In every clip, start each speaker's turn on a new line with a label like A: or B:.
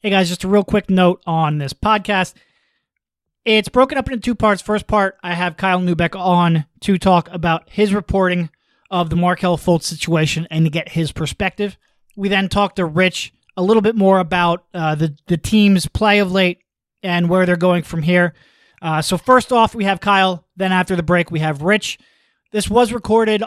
A: Hey guys, just a real quick note on this podcast. It's broken up into two parts. First part, I have Kyle Nuebeck on to talk about his reporting of the Markelle Fultz situation and to get his perspective. We then talk to Rich a little bit more about the team's play of late and where they're going from here. So first off, we have Kyle. Then after the break, we have Rich. This was recorded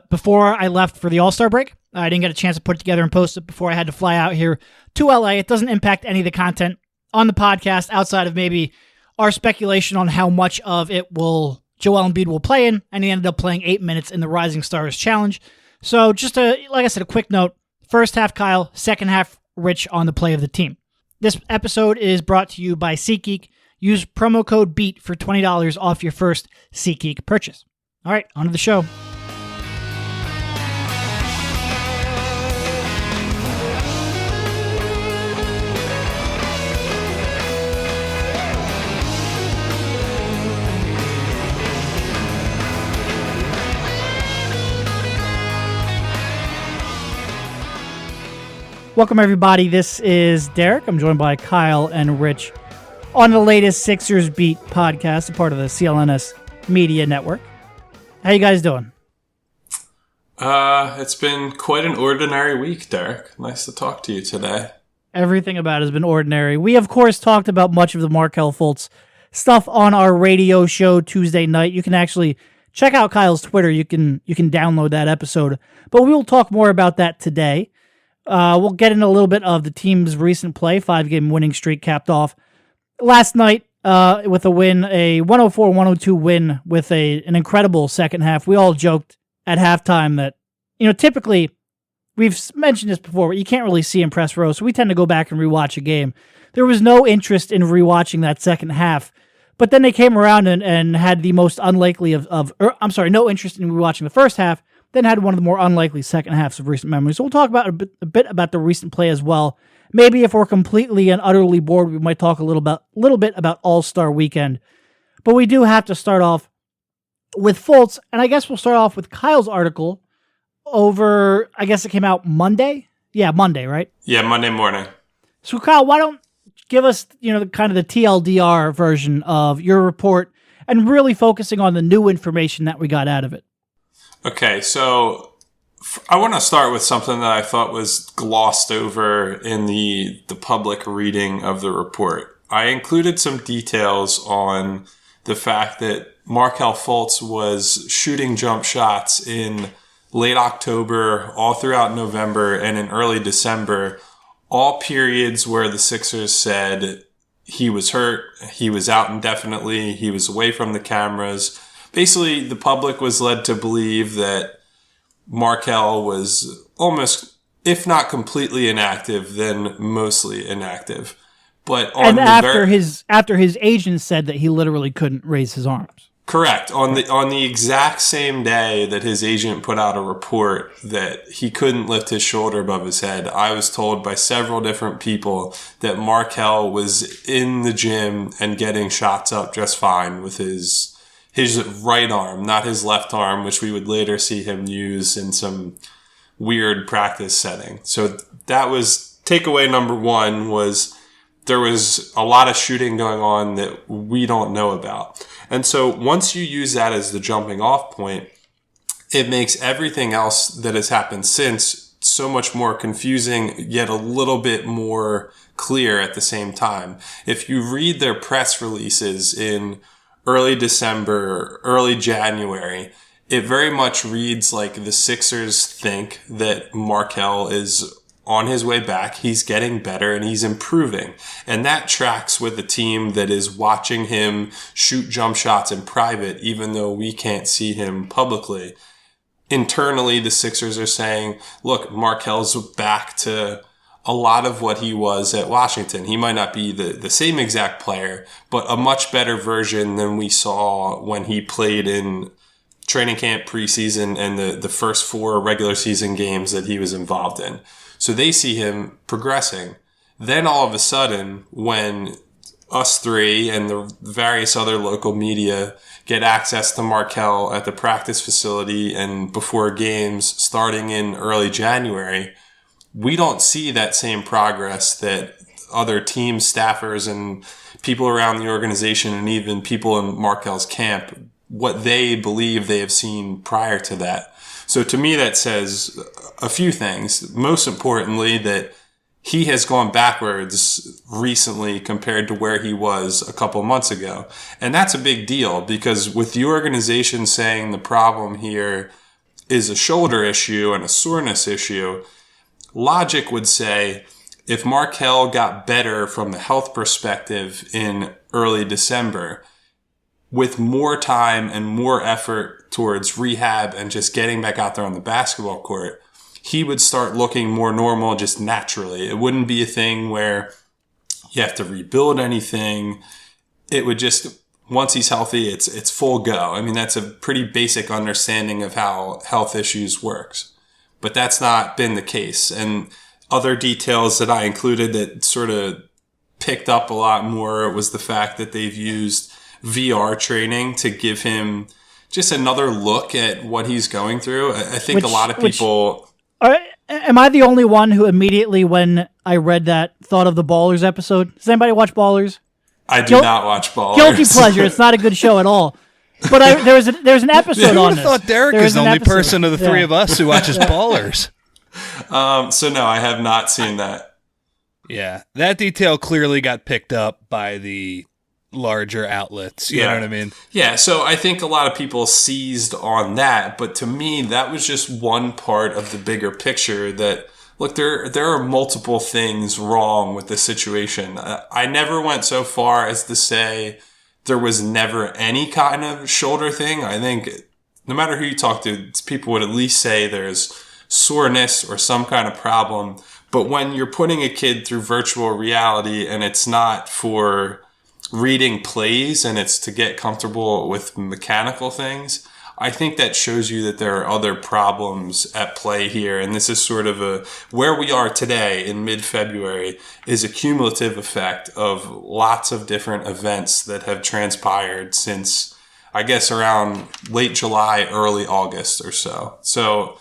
A: before I left for the All-Star break. I didn't get a chance to put it together and post it before I had to fly out here to LA. It doesn't impact any of the content on the podcast outside of maybe our speculation on how much of it Joel Embiid will play in, and he ended up playing 8 minutes in the Rising Stars Challenge. So just like I said, a quick note. First half Kyle, second half Rich on the play of the team. This episode is brought to you by SeatGeek. Use promo code BEAT for $20 off your first SeatGeek purchase. All right, on to the show. Welcome, everybody. This is Derek. I'm joined by Kyle and Rich on the latest Sixers Beat podcast, a part of the CLNS Media Network. How you guys doing?
B: It's been quite an ordinary week, Derek. Nice to talk to you today.
A: Everything about it has been ordinary. We, of course, talked about much of the Markelle Fultz stuff on our radio show Tuesday night. You can actually check out Kyle's Twitter. You can download that episode. But we will talk more about that today. We'll get into a little bit of the team's recent play, 5-game winning streak capped off last night with a win, a 104-102 win with an incredible second half. We all joked at halftime that, typically, we've mentioned this before, but you can't really see in press row, so we tend to go back and rewatch a game. There was no interest in rewatching that second half, but then they came around and had the most unlikely no interest in rewatching the first half, then had one of the more unlikely second halves of recent memory. So we'll talk about a bit about the recent play as well. Maybe if we're completely and utterly bored, we might talk a little bit about All-Star Weekend. But we do have to start off with Fultz, and I guess we'll start off with Kyle's article over, I guess it came out Monday? Yeah, Monday, right?
B: Yeah, Monday morning.
A: So Kyle, why don't give us, kind of the TLDR version of your report and really focusing on the new information that we got out of it.
B: Okay, so I want to start with something that I thought was glossed over in the public reading of the report. I included some details on the fact that Markelle Fultz was shooting jump shots in late October, all throughout November, and in early December, all periods where the Sixers said he was hurt, he was out indefinitely, he was away from the cameras. Basically, the public was led to believe that Markelle was almost, if not completely inactive, then mostly inactive. But after his agent said that he literally couldn't raise his arms. Correct. On the exact same day that his agent put out a report that he couldn't lift his shoulder above his head, I was told by several different people that Markelle was in the gym and getting shots up just fine with his right arm, not his left arm, which we would later see him use in some weird practice setting. So that was takeaway number one, was there was a lot of shooting going on that we don't know about. And so once you use that as the jumping off point, it makes everything else that has happened since so much more confusing, yet a little bit more clear at the same time. If you read their press releases in early December, early January, it very much reads like the Sixers think that Markelle is on his way back, he's getting better, and he's improving. And that tracks with a team that is watching him shoot jump shots in private, even though we can't see him publicly. Internally, the Sixers are saying, look, Markelle's back to a lot of what he was at Washington. He might not be the same exact player, but a much better version than we saw when he played in training camp, preseason, and the first 4 regular season games that he was involved in. So they see him progressing. Then all of a sudden, when us three and the various other local media get access to Markelle at the practice facility and before games starting in early January, we don't see that same progress that other team staffers and people around the organization and even people in Markelle's camp what they believe they have seen prior to that. So to me, that says a few things. Most importantly, that he has gone backwards recently compared to where he was a couple months ago. And that's a big deal because with the organization saying the problem here is a shoulder issue and a soreness issue, logic would say if Markelle got better from the health perspective in early December, with more time and more effort towards rehab and just getting back out there on the basketball court, he would start looking more normal just naturally. It wouldn't be a thing where you have to rebuild anything. It would just, once he's healthy, it's full go. I mean, that's a pretty basic understanding of how health issues works. But that's not been the case. And other details that I included that sort of picked up a lot more was the fact that they've used VR training to give him just another look at what he's going through. I think a lot of people...
A: Am I the only one who immediately, when I read that, thought of the Ballers episode? Does anybody watch Ballers?
B: I do not watch Ballers.
A: Guilty pleasure. It's not a good show at all. But there's an episode on this.
C: I thought Derek is the only person of the three of us who watches Ballers.
B: So no, I have not seen that.
C: Yeah, that detail clearly got picked up by the larger outlets. You know what I mean?
B: Yeah, so I think a lot of people seized on that, but to me, that was just one part of the bigger picture that, look, there are multiple things wrong with the situation. I never went so far as to say there was never any kind of shoulder thing. I think no matter who you talk to, people would at least say there's soreness or some kind of problem. But when you're putting a kid through virtual reality and it's not for reading plays and it's to get comfortable with mechanical things, I think that shows you that there are other problems at play here. And this is sort of where we are today in mid-February is a cumulative effect of lots of different events that have transpired since, I guess, around late July, early August or so. So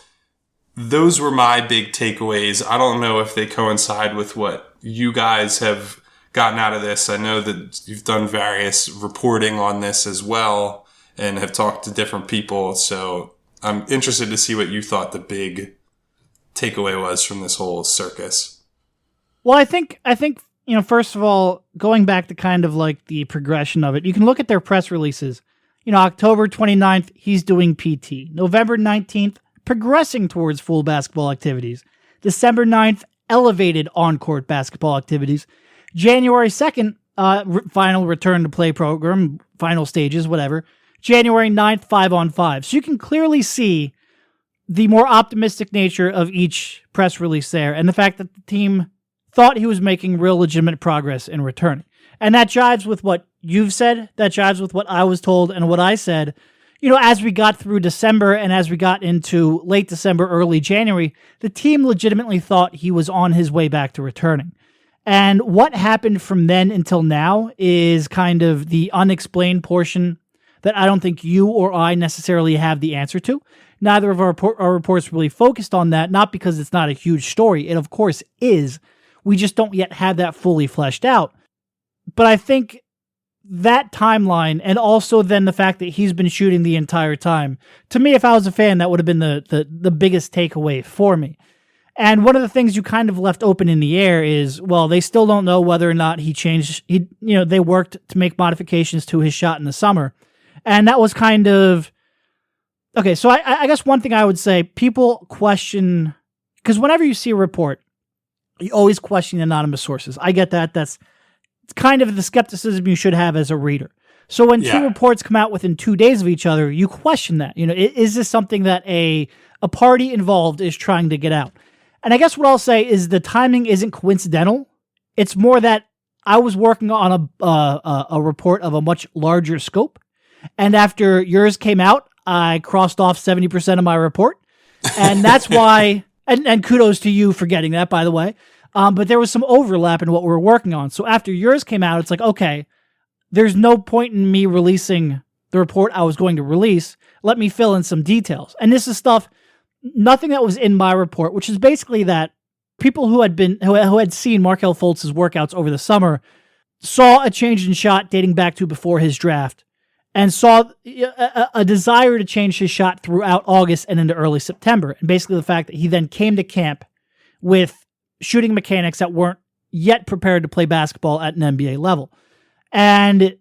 B: those were my big takeaways. I don't know if they coincide with what you guys have gotten out of this. I know that you've done various reporting on this as well and have talked to different people. So I'm interested to see what you thought the big takeaway was from this whole circus.
A: Well, I think, first of all, going back to kind of like the progression of it, you can look at their press releases. October 29th, he's doing PT. November 19th, progressing towards full basketball activities. December 9th, elevated on-court basketball activities. January 2nd, final return to play program, final stages, whatever. January 9th, 5-on-5. So you can clearly see the more optimistic nature of each press release there and the fact that the team thought he was making real legitimate progress in returning. And that jives with what you've said, that jives with what I was told and what I said. As we got through December and as we got into late December, early January, the team legitimately thought he was on his way back to returning. And what happened from then until now is kind of the unexplained portion that I don't think you or I necessarily have the answer to. Neither of our reports really focused on that, not because it's not a huge story. It, of course, is. We just don't yet have that fully fleshed out. But I think that timeline, and also then the fact that he's been shooting the entire time, to me, if I was a fan, that would have been the biggest takeaway for me. And one of the things you kind of left open in the air is, well, they still don't know whether or not they worked to make modifications to his shot in the summer. And that was kind of, okay, so I guess one thing I would say, people question, because whenever you see a report, you always question anonymous sources. I get that. It's kind of the skepticism you should have as a reader. So when two reports come out within 2 days of each other, you question that. Is this something that a party involved is trying to get out? And I guess what I'll say is the timing isn't coincidental. It's more that I was working on a report of a much larger scope. And after yours came out, I crossed off 70% of my report. And that's why, and kudos to you for getting that, by the way. But there was some overlap in what we were working on. So after yours came out, it's like, okay, there's no point in me releasing the report I was going to release. Let me fill in some details. And this is stuff, nothing that was in my report, which is basically that people who had seen Markelle Fultz's workouts over the summer saw a change in shot dating back to before his draft, and saw a desire to change his shot throughout August and into early September. And basically the fact that he then came to camp with shooting mechanics that weren't yet prepared to play basketball at an NBA level. And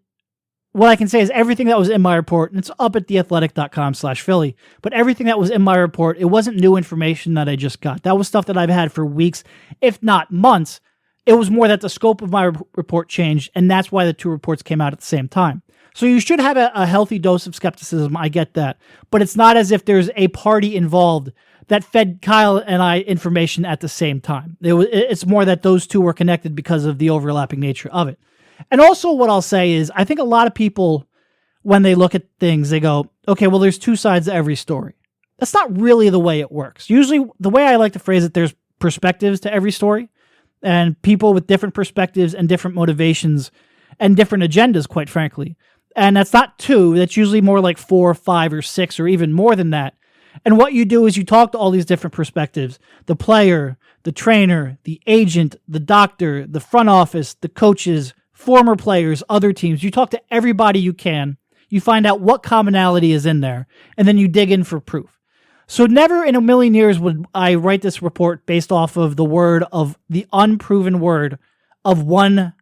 A: what I can say is everything that was in my report, and it's up at theathletic.com/Philly, but everything that was in my report, it wasn't new information that I just got. That was stuff that I've had for weeks, if not months. It was more that the scope of my report changed, and that's why the two reports came out at the same time. So you should have a healthy dose of skepticism. I get that. But it's not as if there's a party involved that fed Kyle and I information at the same time. It's more that those two were connected because of the overlapping nature of it. And also what I'll say is I think a lot of people, when they look at things, they go, okay, well, there's two sides to every story. That's not really the way it works. Usually the way I like to phrase it, there's perspectives to every story, and people with different perspectives and different motivations and different agendas, quite frankly. And that's not two. That's usually more like 4 or 5 or 6 or even more than that. And what you do is you talk to all these different perspectives, the player, the trainer, the agent, the doctor, the front office, the coaches, former players, other teams. You talk to everybody you can. You find out what commonality is in there, and then you dig in for proof. So never in a million years would I write this report based off of the unproven word of one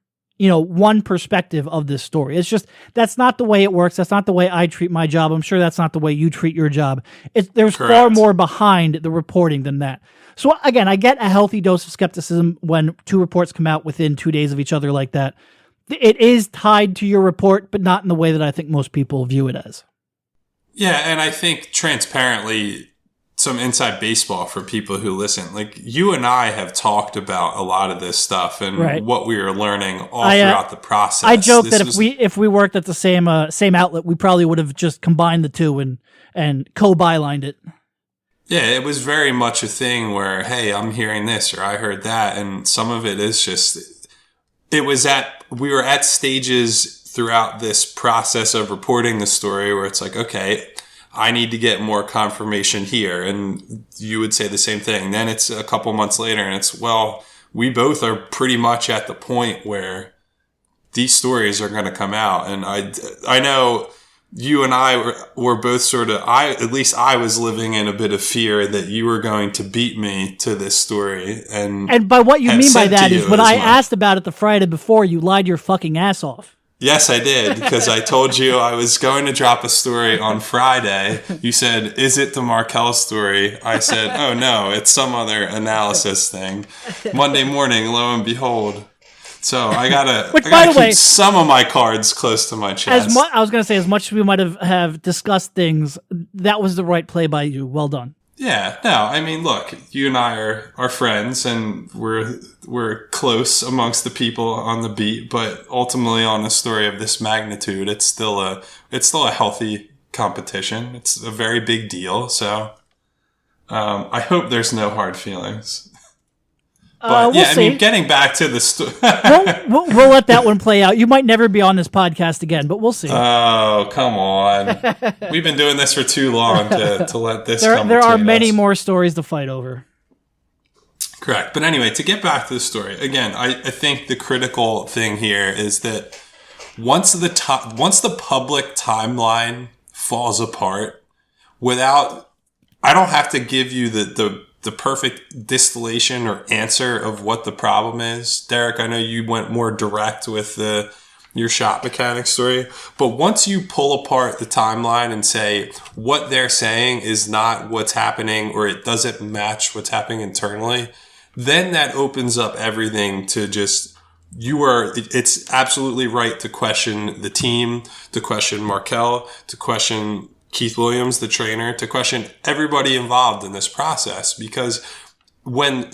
A: perspective of this story. It's just, that's not the way it works. That's not the way I treat my job. I'm sure that's not the way you treat your job. There's
B: Correct.
A: Far more behind the reporting than that. So again, I get a healthy dose of skepticism when two reports come out within 2 days of each other like that. It is tied to your report, but not in the way that I think most people view it as.
B: Yeah, and I think transparently, some inside baseball for people who listen. Like, you and I have talked about a lot of this stuff and what we were learning all throughout the process.
A: I joke that if we worked at the same outlet, we probably would have just combined the two and co-bylined it.
B: Yeah, it was very much a thing where, hey, I'm hearing this or I heard that, and some of it is just... we were at stages throughout this process of reporting the story where it's like, okay, I need to get more confirmation here. And you would say the same thing. Then it's a couple months later and it's, well, we both are pretty much at the point where these stories are going to come out. And I know you and I were both sort of, at least I was living in a bit of fear that you were going to beat me to this story. And
A: by what you mean by that is when I asked about it the Friday before, you lied your fucking ass off.
B: Yes, I did, because I told you I was going to drop a story on Friday. You said, is it the Markelle story? I said, oh no, it's some other analysis thing. Monday morning, lo and behold. So I gotta keep some of my cards close to my chest.
A: I was going to say, as much as we might have discussed things, that was the right play by you. Well done.
B: Yeah, no, I mean, look, you and I are friends, and we're close amongst the people on the beat. But ultimately, on a story of this magnitude, it's still a healthy competition. It's a very big deal. So I hope there's no hard feelings. But
A: we'll see.
B: I mean, getting back to the story.
A: we'll let that one play out. You might never be on this podcast again, but we'll see.
B: Oh, come on. We've been doing this for too long to let this come
A: There are
B: between
A: many
B: us.
A: more stories to fight over.
B: Correct. But anyway, to get back to the story, again, I think the critical thing here is that once the public timeline falls apart, I don't have to give you the perfect distillation or answer of what the problem is. Derek, I know you went more direct with your shot mechanics story, but once you pull apart the timeline and say what they're saying is not what's happening or it doesn't match what's happening internally, then that opens up everything to just, it's absolutely right to question the team, to question Markelle, to question Keith Williams, the trainer, to question everybody involved in this process, because when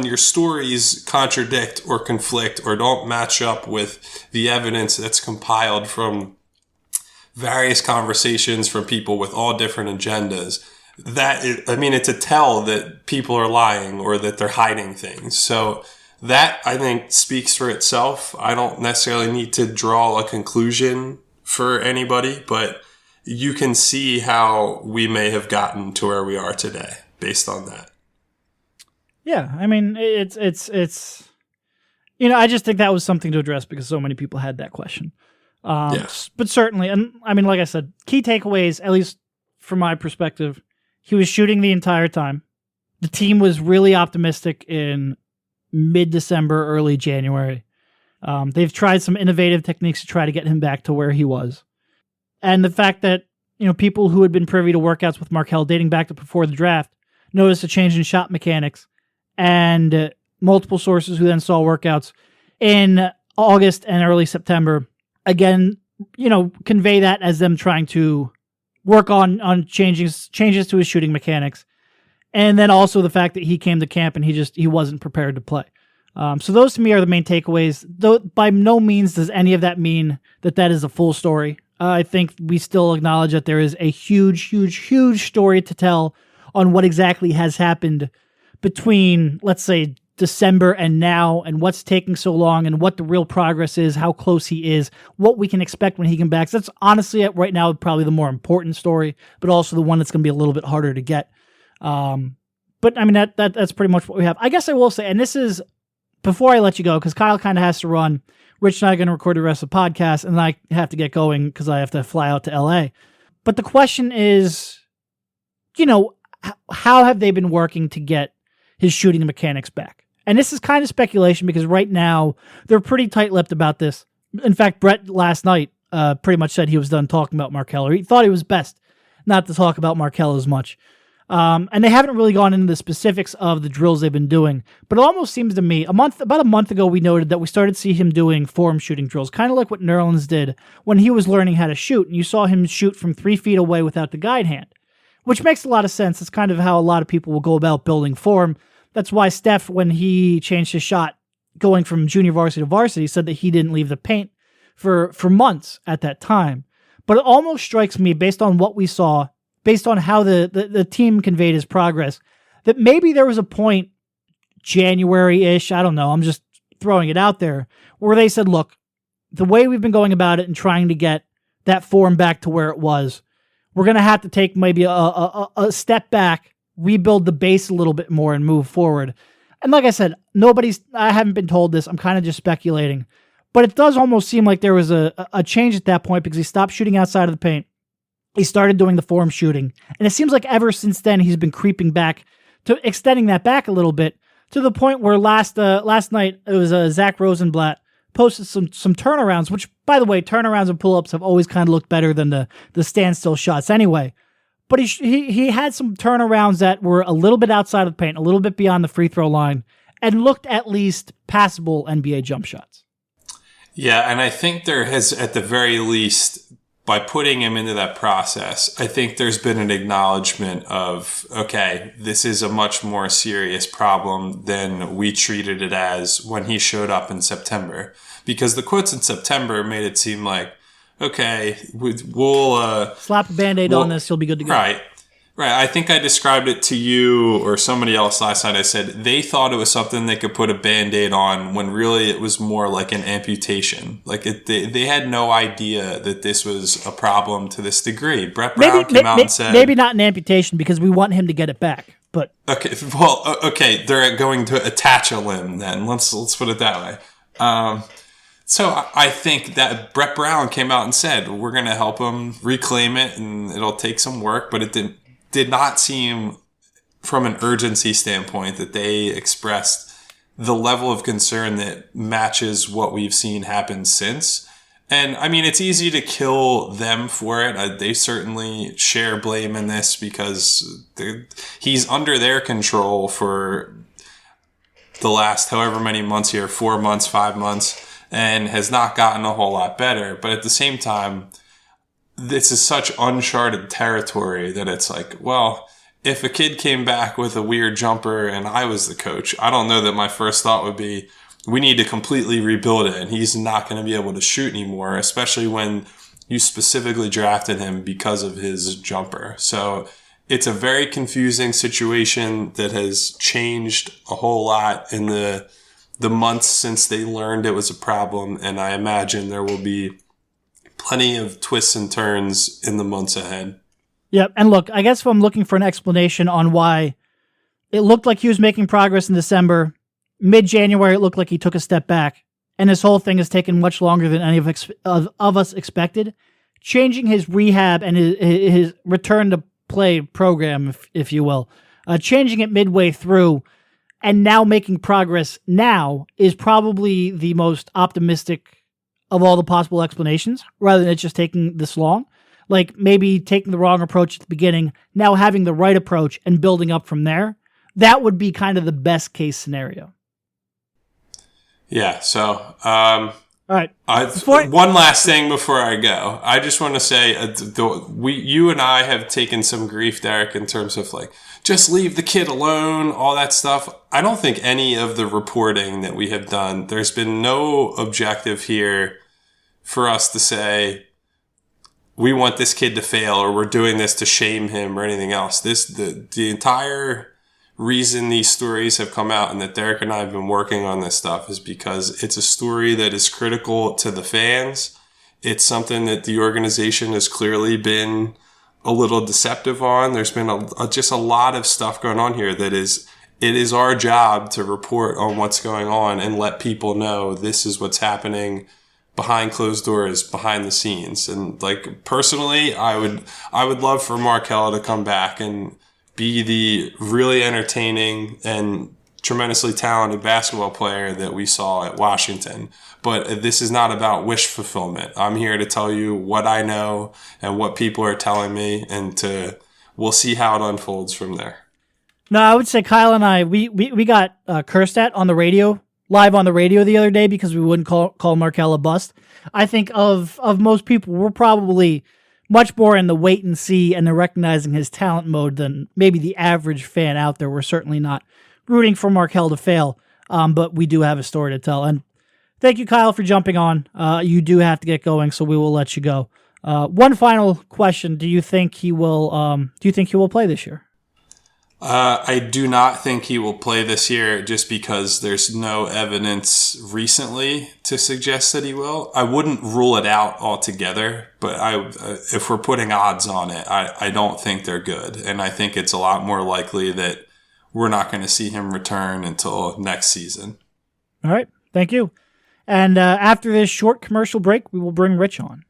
B: your stories contradict or conflict or don't match up with the evidence that's compiled from various conversations from people with all different agendas, it's a tell that people are lying or that they're hiding things. So that, I think, speaks for itself. I don't necessarily need to draw a conclusion for anybody, but you can see how we may have gotten to where we are today based on that.
A: Yeah, I mean, it's I just think that was something to address because so many people had that question.
B: Yes.
A: But certainly, and I mean, like I said, key takeaways, at least from my perspective, he was shooting the entire time. The team was really optimistic in mid-December, early January. They've tried some innovative techniques to try to get him back to where he was. And the fact that, people who had been privy to workouts with Markelle dating back to before the draft noticed a change in shot mechanics, and multiple sources who then saw workouts in August and early September, again, convey that as them trying to work on changes to his shooting mechanics. And then also the fact that he came to camp and he wasn't prepared to play. So those to me are the main takeaways. Though by no means does any of that mean that is a full story. I think we still acknowledge that there is a huge, huge, huge story to tell on what exactly has happened between, let's say, December and now, and what's taking so long, and what the real progress is, how close he is, what we can expect when he comes back. So that's honestly right now probably the more important story, but also the one that's going to be a little bit harder to get. But I mean that's pretty much what we have. I guess I will say, and this is before I let you go, because Kyle kind of has to run. Rich and I are going to record the rest of the podcast, and then I have to get going because I have to fly out to LA. But the question is, how have they been working to get his shooting mechanics back? And this is kind of speculation because right now they're pretty tight-lipped about this. In fact, Brett last night pretty much said he was done talking about Markelle, or he thought it was best not to talk about Markelle as much. And they haven't really gone into the specifics of the drills they've been doing, but it almost seems to me about a month ago, we noted that we started to see him doing form shooting drills, kind of like what Nerlens did when he was learning how to shoot. And you saw him shoot from 3 feet away without the guide hand, which makes a lot of sense. It's kind of how a lot of people will go about building form. That's why Steph, when he changed his shot going from junior varsity to varsity, said that he didn't leave the paint for months at that time. But it almost strikes me, based on what we saw, based on how the team conveyed his progress, that maybe there was a point, January-ish, I don't know, I'm just throwing it out there, where they said, look, the way we've been going about it and trying to get that form back to where it was, we're going to have to take maybe a step back, rebuild the base a little bit more, and move forward. And like I said, I haven't been told this, I'm kind of just speculating, but it does almost seem like there was a change at that point because he stopped shooting outside of the paint. He started doing the form shooting. And it seems like ever since then, he's been creeping back to extending that back a little bit to the point where last night, it was Zach Rosenblatt posted some turnarounds, which, by the way, turnarounds and pull-ups have always kind of looked better than the standstill shots anyway. But he had some turnarounds that were a little bit outside of the paint, a little bit beyond the free throw line, and looked at least passable NBA jump shots.
B: Yeah, and I think there has, at the very least, by putting him into that process, I think there's been an acknowledgement of, okay, this is a much more serious problem than we treated it as when he showed up in September. Because the quotes in September made it seem like, okay, we'll
A: slap a Band-Aid on this, you'll be good to go.
B: Right. I think I described it to you or somebody else last night. I said they thought it was something they could put a Band-Aid on when really it was more like an amputation. Like they had no idea that this was a problem to this degree. Brett Brown came out and said...
A: Maybe not an amputation because we want him to get it back, but...
B: Okay, they're going to attach a limb then. Let's put it that way. So I think that Brett Brown came out and said, we're going to help him reclaim it and it'll take some work, but it did not seem from an urgency standpoint that they expressed the level of concern that matches what we've seen happen since. And I mean, it's easy to kill them for it. They certainly share blame in this because he's under their control for the last however many months here, 4 months, 5 months, and has not gotten a whole lot better. But at the same time, this is such uncharted territory that it's like, well, if a kid came back with a weird jumper and I was the coach, I don't know that my first thought would be, we need to completely rebuild it and he's not going to be able to shoot anymore, especially when you specifically drafted him because of his jumper. So it's a very confusing situation that has changed a whole lot in the months since they learned it was a problem. And I imagine there will be plenty of twists and turns in the months ahead.
A: Yep. And look, I guess if I'm looking for an explanation on why it looked like he was making progress in December. Mid-January, it looked like he took a step back. And this whole thing has taken much longer than any of us expected. Changing his rehab and his return to play program, if you will, changing it midway through and now making progress now is probably the most optimistic of all the possible explanations, rather than it just taking this long. Like maybe taking the wrong approach at the beginning, now having the right approach and building up from there. That would be kind of the best case scenario.
B: Yeah, so all
A: right.
B: One last thing before I go. I just want to say you and I have taken some grief, Derek, in terms of like, just leave the kid alone, all that stuff. I don't think any of the reporting that we have done, there's been no objective here for us to say, we want this kid to fail or we're doing this to shame him or anything else. The entire reason these stories have come out and that Derek and I have been working on this stuff is because it's a story that is critical to the fans. It's something that the organization has clearly been a little deceptive on. There's been just a lot of stuff going on here that it is our job to report on what's going on and let people know this is what's happening behind closed doors, behind the scenes. And like personally, I would love for Markelle to come back and be the really entertaining and tremendously talented basketball player that we saw at Washington. But this is not about wish fulfillment. I'm here to tell you what I know and what people are telling me, and we'll see how it unfolds from there.
A: No, I would say Kyle and I, we got cursed at on the radio, live on the radio the other day because we wouldn't call Markelle a bust. I think of most people, we're probably much more in the wait and see and the recognizing his talent mode than maybe the average fan out there. We're certainly not rooting for Markelle to fail, but we do have a story to tell. And thank you, Kyle, for jumping on. You do have to get going, so we will let you go. One final question: Do you think he will play this year?
B: I do not think he will play this year, just because there's no evidence recently to suggest that he will. I wouldn't rule it out altogether, but if we're putting odds on it, I don't think they're good, and I think it's a lot more likely that we're not going to see him return until next season.
A: All right, thank you. And after this short commercial break, we will bring Rich on.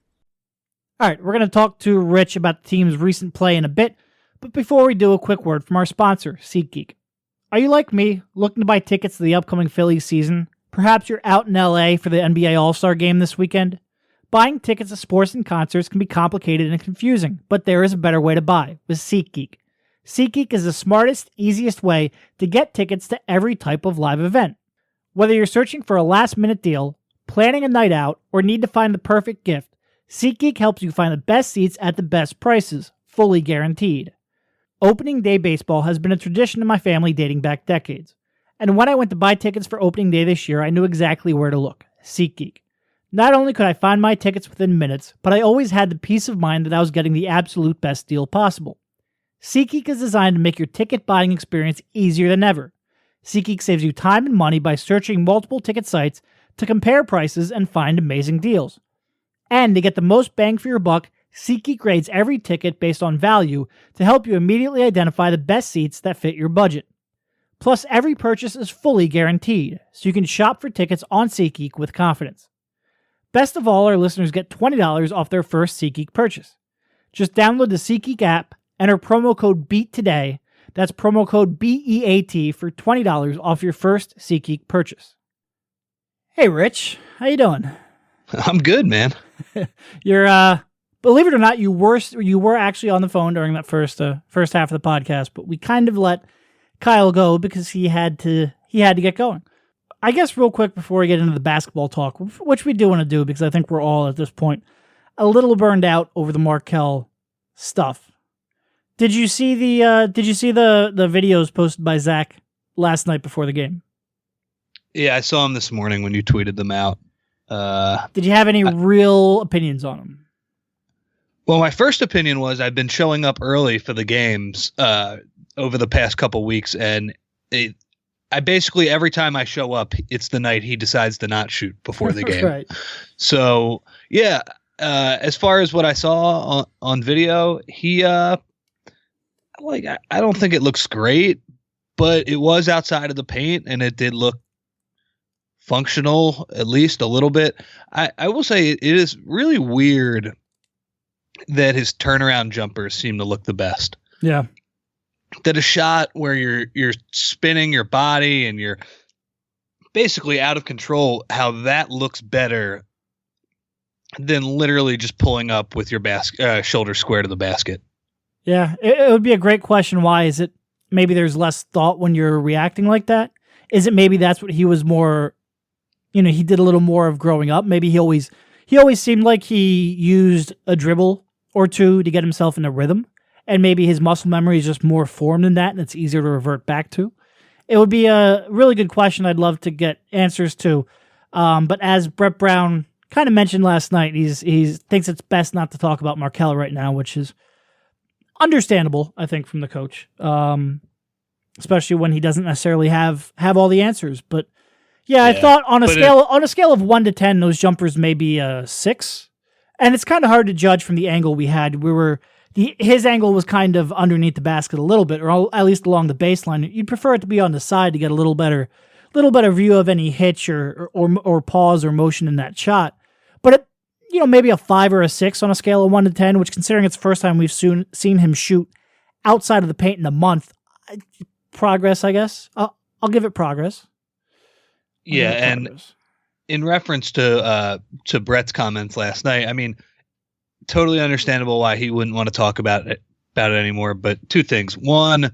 A: All right, we're going to talk to Rich about the team's recent play in a bit. But before we do, a quick word from our sponsor, SeatGeek. Are you like me, looking to buy tickets to the upcoming Phillies season? Perhaps you're out in LA for the NBA All-Star Game this weekend? Buying tickets to sports and concerts can be complicated and confusing, but there is a better way to buy, with SeatGeek. SeatGeek is the smartest, easiest way to get tickets to every type of live event. Whether you're searching for a last-minute deal, planning a night out, or need to find the perfect gift, SeatGeek helps you find the best seats at the best prices, fully guaranteed. Opening day baseball has been a tradition in my family dating back decades. And when I went to buy tickets for opening day this year, I knew exactly where to look: SeatGeek. Not only could I find my tickets within minutes, but I always had the peace of mind that I was getting the absolute best deal possible. SeatGeek is designed to make your ticket buying experience easier than ever. SeatGeek saves you time and money by searching multiple ticket sites to compare prices and find amazing deals. And to get the most bang for your buck, SeatGeek grades every ticket based on value to help you immediately identify the best seats that fit your budget. Plus, every purchase is fully guaranteed, so you can shop for tickets on SeatGeek with confidence. Best of all, our listeners get $20 off their first SeatGeek purchase. Just download the SeatGeek app, enter promo code BEAT today. That's promo code BEAT for $20 off your first SeatGeek purchase. Hey, Rich, how you doing?
C: I'm good, man.
A: You're believe it or not, you were actually on the phone during that first half of the podcast, but we kind of let Kyle go because he had to get going. I guess real quick before we get into the basketball talk, which we do want to do because I think we're all at this point a little burned out over the Markelle stuff. Did you see the videos posted by Zach last night before the game?
C: Yeah, I saw them this morning when you tweeted them out.
A: Did you have any real opinions on them?
C: Well, my first opinion was I've been showing up early for the games over the past couple weeks, and I basically every time I show up, it's the night he decides to not shoot before the game.
A: Right.
C: So yeah, as far as what I saw on video, he I don't think it looks great, but it was outside of the paint, and it did look functional, at least a little bit. I will say it is really weird that his turnaround jumpers seem to look the best.
A: Yeah.
C: That a shot where you're spinning your body and you're basically out of control, how that looks better than literally just pulling up with your shoulder square to the basket.
A: Yeah, it would be a great question. Why is it maybe there's less thought when you're reacting like that? Is it maybe that's what he was more, he did a little more of growing up? Maybe he always seemed like he used a dribble or two to get himself in a rhythm, and maybe his muscle memory is just more formed than that, and it's easier to revert back to. It would be a really good question I'd love to get answers to. But as Brett Brown kind of mentioned last night, he thinks it's best not to talk about Markelle right now, which is understandable, I think, from the coach, especially when he doesn't necessarily have all the answers. But yeah, I thought on a scale of 1 to 10, those jumpers may be a 6, and it's kind of hard to judge from the angle we had. His angle was kind of underneath the basket a little bit, or at least along the baseline. You'd prefer it to be on the side to get a little better view of any hitch or pause or motion in that shot. But maybe a 5 or a 6 on a scale of 1 to 10, which, considering it's the first time we've seen him shoot outside of the paint in a month, progress, I guess. I'll give it progress.
C: And in reference to Brett's comments last night, I mean, totally understandable why he wouldn't want to talk about it anymore. But two things: one,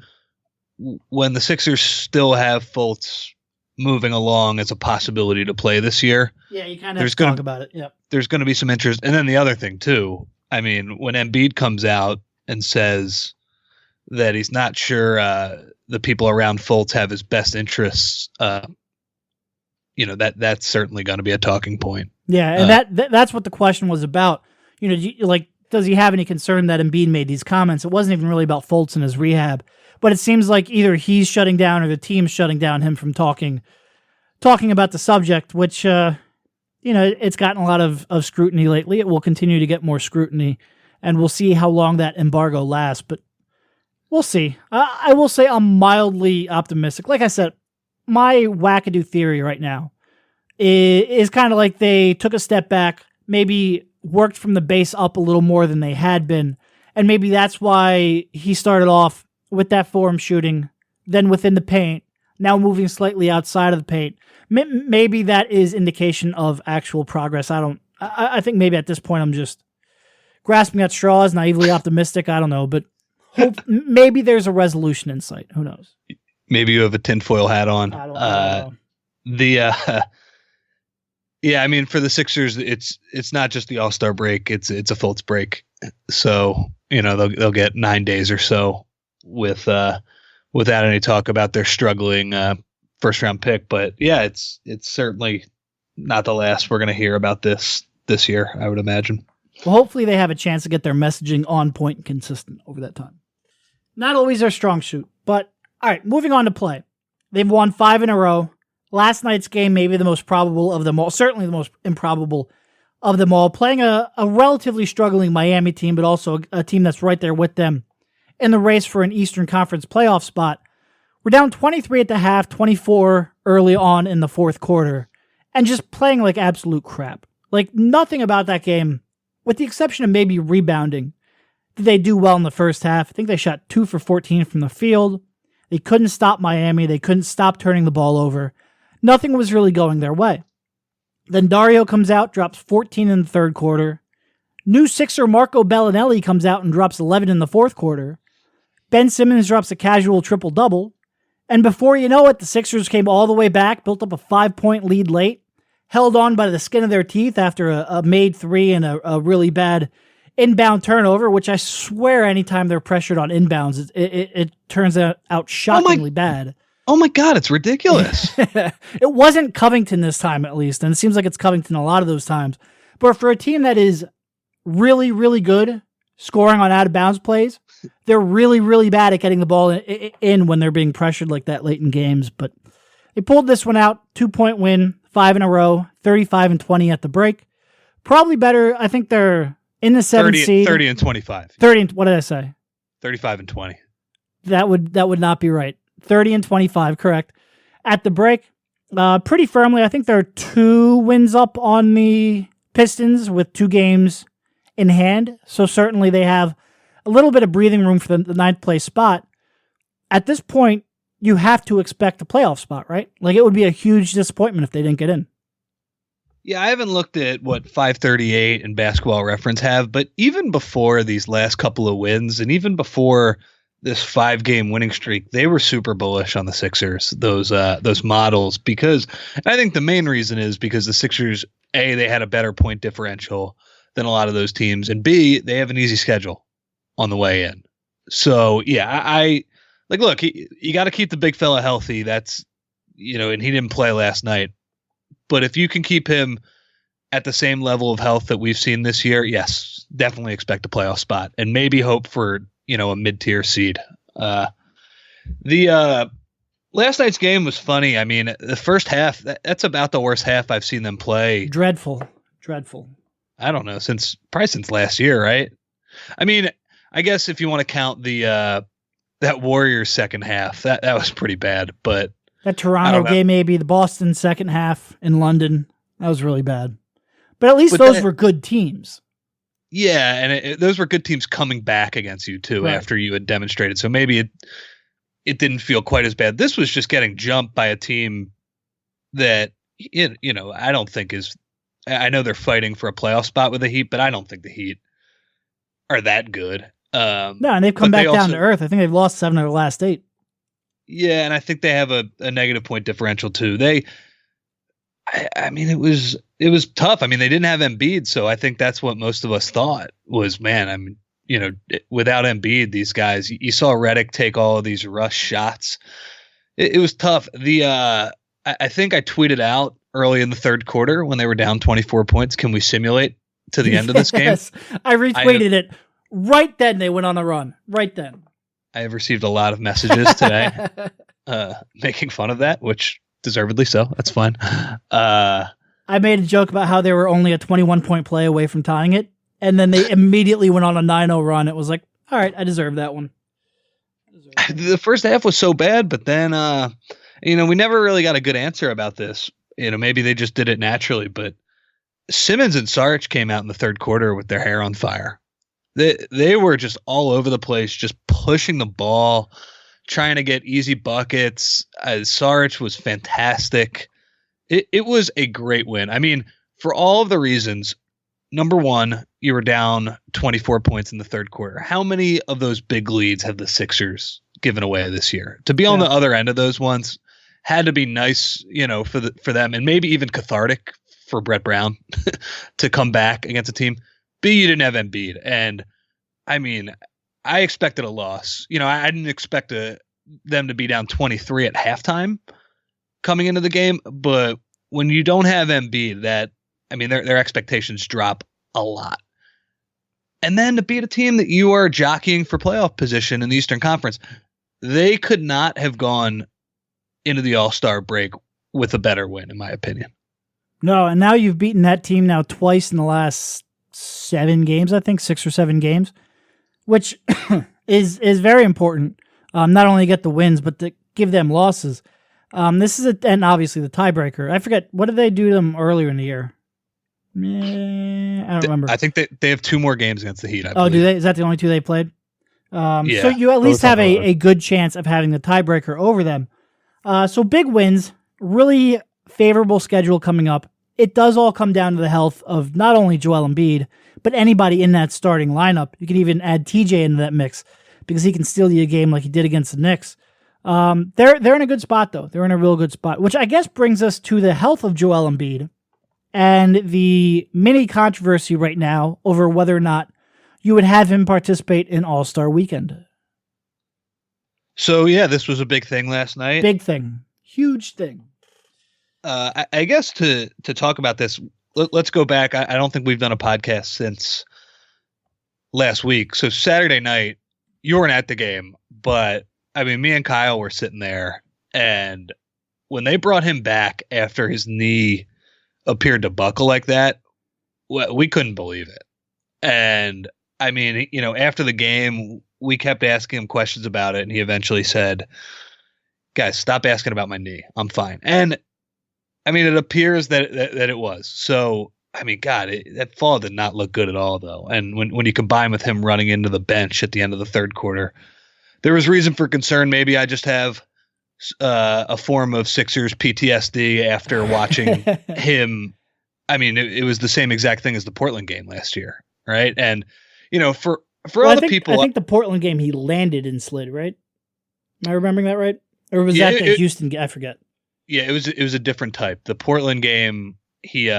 C: when the Sixers still have Fultz moving along as a possibility to play this year,
A: you kind of have to talk about it. Yep.
C: There's going to be some interest. And then the other thing too, I mean, when Embiid comes out and says that he's not sure the people around Fultz have his best interests, that's certainly going to be a talking point. Yeah,
A: and that's what the question was about. Does he have any concern that Embiid made these comments? It wasn't even really about Fultz and his rehab, but it seems like either he's shutting down or the team's shutting down him from talking about the subject, which, it's gotten a lot of scrutiny lately. It will continue to get more scrutiny, and we'll see how long that embargo lasts, but we'll see. I will say I'm mildly optimistic. Like I said, my wackadoo theory right now is kind of like they took a step back, maybe worked from the base up a little more than they had been, and maybe that's why he started off with that form shooting, then within the paint, now moving slightly outside of the paint. Maybe that is indication of actual progress. I think maybe at this point I'm just grasping at straws, naively optimistic. I don't know, but maybe there's a resolution in sight. Who knows?
C: Maybe you have a tinfoil hat on.
A: I don't know.
C: Yeah, I mean, for the Sixers, it's not just the All-Star break; it's a Fultz break. So they'll get 9 days or so without any talk about their struggling first-round pick. But yeah, it's certainly not the last we're going to hear about this year, I would imagine.
A: Well, hopefully they have a chance to get their messaging on point and consistent over that time. Not always their strong suit, but all right. Moving on to play, they've won 5 in a row. Last night's game, maybe the most probable of them all, certainly the most improbable of them all, playing a relatively struggling Miami team, but also a team that's right there with them in the race for an Eastern Conference playoff spot. We're down 23 at the half, 24 early on in the fourth quarter, and just playing like absolute crap. Like, nothing about that game, with the exception of maybe rebounding, did they do well in the first half. I think they shot 2 for 14 from the field. They couldn't stop Miami. They couldn't stop turning the ball over. Nothing was really going their way. Then Dario comes out, drops 14 in the third quarter. New Sixer Marco Bellinelli comes out and drops 11 in the fourth quarter. Ben Simmons drops a casual triple-double. And before you know it, the Sixers came all the way back, built up a 5-point lead late, held on by the skin of their teeth after a made 3 and a really bad inbound turnover, which I swear anytime they're pressured on inbounds, it turns out shockingly bad.
C: Oh my God, it's ridiculous.
A: It wasn't Covington this time, at least, and it seems like it's Covington a lot of those times. But for a team that is really, really good scoring on out-of-bounds plays, they're really, really bad at getting the ball in when they're being pressured like that late in games. But they pulled this one out, 2-point win, 5 in a row, 35-20 at the break. Probably better. I think they're in the 7th seed.
C: 30 and 25.
A: 30 and, what did I say?
C: 35 and 20.
A: That would not be right. 30-25, correct. At the break, pretty firmly, I think they're 2 wins up on the Pistons with 2 games in hand. So certainly they have a little bit of breathing room for the 9th place spot. At this point, you have to expect a playoff spot, right? Like, it would be a huge disappointment if they didn't get in.
C: Yeah, I haven't looked at what 538 and Basketball Reference have, but even before these last couple of wins, and even before this 5-game winning streak, they were super bullish on the Sixers, those models, because I think the main reason is because the Sixers, A, they had a better point differential than a lot of those teams, and B, they have an easy schedule on the way in. So, yeah, I like, look, you got to keep the big fella healthy. That's, and he didn't play last night. But if you can keep him at the same level of health that we've seen this year, yes, definitely expect a playoff spot and maybe hope for, a mid-tier seed. The last night's game was funny. I mean, the first half, that's about the worst half I've seen them play.
A: Dreadful.
C: I don't know, since last year, right? I mean, I guess if you want to count the that Warriors second half, that was pretty bad. But
A: that Toronto game, maybe the Boston second half in London, that was really bad. But at least those were good teams.
C: Yeah, and those were good teams coming back against you too, right, after you had demonstrated. So maybe it didn't feel quite as bad. This was just getting jumped by a team that I don't think is. I know they're fighting for a playoff spot with the Heat, but I don't think the Heat are that good.
A: No, and they've come back down to earth. I think they've lost 7 of their last 8.
C: Yeah, and I think they have a negative point differential too. I mean, it was tough. I mean, they didn't have Embiid, so I think that's what most of us thought was, man, I mean, without Embiid, these guys, you saw Redick take all of these rush shots. It was tough. I think I tweeted out early in the third quarter when they were down 24 points. Can we simulate to the end of this game?
A: I retweeted it. Right then they went on a run. Right then.
C: I have received a lot of messages today making fun of that, which deservedly so. That's fine.
A: I made a joke about how they were only a 21-point play away from tying it, and then they immediately went on a 9-0 run. It was like, all right, I deserve that one.
C: The first half was so bad, but then, we never really got a good answer about this. Maybe they just did it naturally, but Simmons and Saric came out in the third quarter with their hair on fire. They were just all over the place, just pushing the ball, trying to get easy buckets. Saric was fantastic. It was a great win. I mean, for all of the reasons, number one, you were down 24 points in the third quarter. How many of those big leads have the Sixers given away this year? To be on the other end of those ones had to be nice, for them, and maybe even cathartic for Brett Brown to come back against a team. B, you didn't have Embiid. And I mean, I expected a loss. I didn't expect them to be down 23 at halftime coming into the game. But when you don't have Embiid, their expectations drop a lot. And then to beat a team that you are jockeying for playoff position in the Eastern Conference, they could not have gone into the All-Star break with a better win, in my opinion.
A: No, and now you've beaten that team now twice in the last 7 games, I think 6 or 7 games, which is very important. Not only to get the wins, but to give them losses. This is and obviously the tiebreaker. I forget, what did they do to them earlier in the year? I don't remember.
C: I think they have 2 more games against the Heat. I believe.
A: Do they? Is that the only 2 they played?
C: Yeah,
A: so you at least have a good chance of having the tiebreaker over them. So big wins, really favorable schedule coming up. It does all come down to the health of not only Joel Embiid, but anybody in that starting lineup. You can even add TJ into that mix because he can steal you a game like he did against the Knicks. They're in a good spot, though. They're in a real good spot, which I guess brings us to the health of Joel Embiid and the mini controversy right now over whether or not you would have him participate in All-Star Weekend.
C: So, yeah, this was a big thing last night.
A: Big thing. Huge thing.
C: I guess to talk about this, let's go back. I don't think we've done a podcast since last week. So Saturday night, you weren't at the game, but I mean, me and Kyle were sitting there, and when they brought him back after his knee appeared to buckle like that, we couldn't believe it. And I mean, after the game, we kept asking him questions about it, and he eventually said, guys, stop asking about my knee. I'm fine. And I mean, it appears that it was. So, I mean, God, that fall did not look good at all, though. And when you combine with him running into the bench at the end of the third quarter, there was reason for concern. Maybe I just have a form of Sixers PTSD after watching him. I mean, it was the same exact thing as the Portland game last year, right? And, for all the people.
A: I think the Portland game he landed and slid, right? Am I remembering that right? Or was that the Houston game? I forget.
C: Yeah, it was a different type. The Portland game, he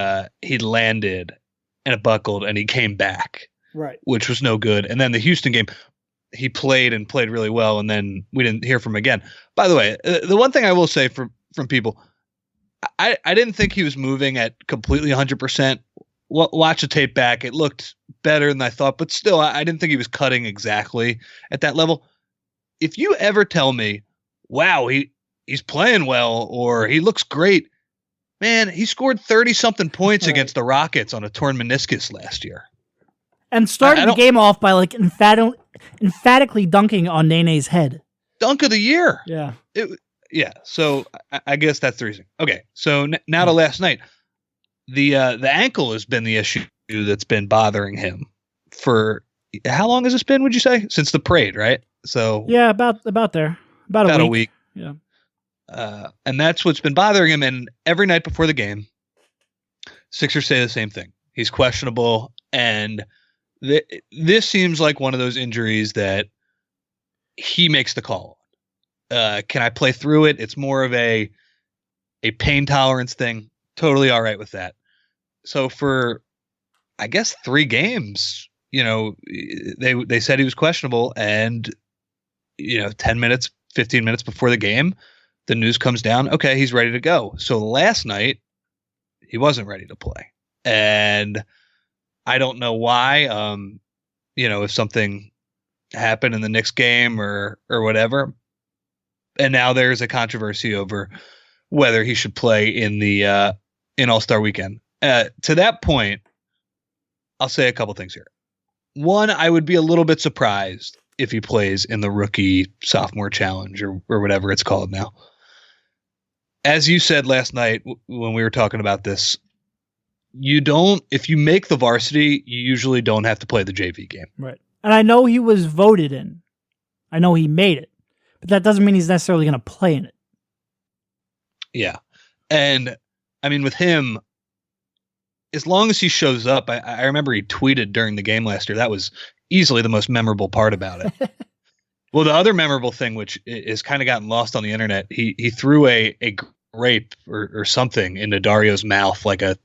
C: landed and it buckled and he came back,
A: right, which
C: was no good. And then the Houston game, he played really well, and then we didn't hear from him again. By the way, the one thing I will say from people, I didn't think he was moving at completely 100%. Watch the tape back; it looked better than I thought, but still, I didn't think he was cutting exactly at that level. If you ever tell me, "Wow, he's playing well," or "He looks great," man, he scored 30-something points against the Rockets on a torn meniscus last year.
A: And started the game off by like emphatically dunking on Nene's head.
C: Dunk of the year.
A: Yeah.
C: So I guess that's the reason. Okay. So now to last night, the ankle has been the issue that's been bothering him for how long has this been? Would you say since the parade? Right. So
A: yeah, about there, about a week. Yeah.
C: And that's what's been bothering him. And every night before the game, Sixers say the same thing. He's questionable, and this seems like one of those injuries that he makes the call. Can I play through it? It's more of a pain tolerance thing. Totally all right with that. So for, I guess, 3 games, they said he was questionable, and 10 minutes, 15 minutes before the game, the news comes down. Okay, he's ready to go. So last night, he wasn't ready to play, and I don't know why. If something happened in the Knicks game or whatever. And now there's a controversy over whether he should play in the in All-Star Weekend. To that point, I'll say a couple things here. One, I would be a little bit surprised if he plays in the rookie sophomore challenge or whatever it's called now. As you said last night when we were talking about this, if you make the varsity, you usually don't have to play the JV game.
A: Right. And I know he was voted in. I know he made it. But that doesn't mean he's necessarily going to play in it.
C: Yeah. And, I mean, with him, as long as he shows up, I remember he tweeted during the game last year. That was easily the most memorable part about it. Well, the other memorable thing, which is kind of gotten lost on the internet, he threw a grape or something into Dario's mouth, like a